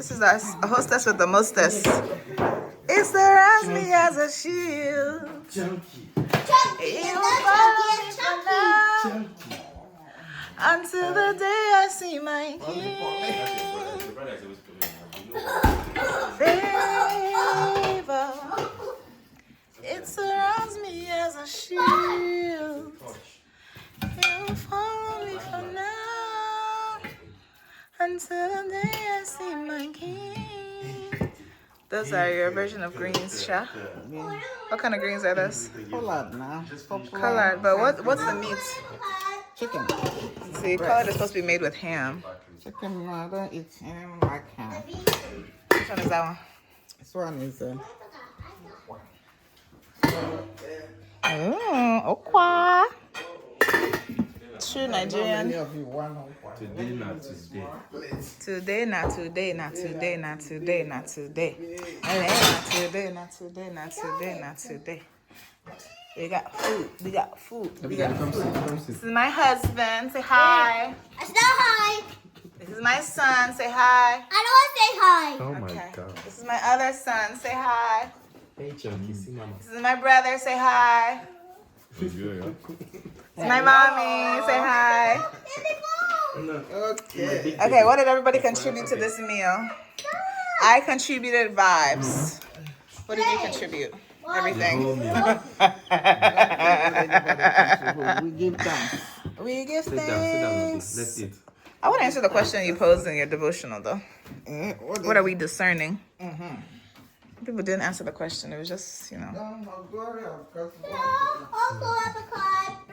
This is us, a hostess with the mostess. It surrounds me as a shield. It will follow me from now until the day I see my king. Favor, it surrounds me as a shield. It will follow me from now until the day I see my king. Those are your version of greens, Sha. What kind of greens are those? Collard now. Collard, but what's the meat? Chicken. See, collard is supposed to be made with ham. Chicken, no, I don't eat anything like ham. Which one is that one? This one is Okwa. True Nigerian. many of you want okwa. Today, not today. Today, not today, not today, not today, not today. Not today, not today, not today, not today. We got food. We got food. We got food. This is my husband. Say hi. It's not hi. This is my son. Say hi. I don't want to say hi. Oh my Okay. God. This is my other son. Say hi. Hey, Chunky, see mama. This is my brother. Say hi. This is my mommy. Say hi. Okay. Okay, what did everybody contribute to this meal? I contributed vibes. What did you contribute? Everything. We give thanks. We give Sit down, baby. thanks. Let's eat. I want to answer the question you posed in your devotional, though. What are we discerning? People didn't answer the question. It was just, Gloria, because Also, have a card.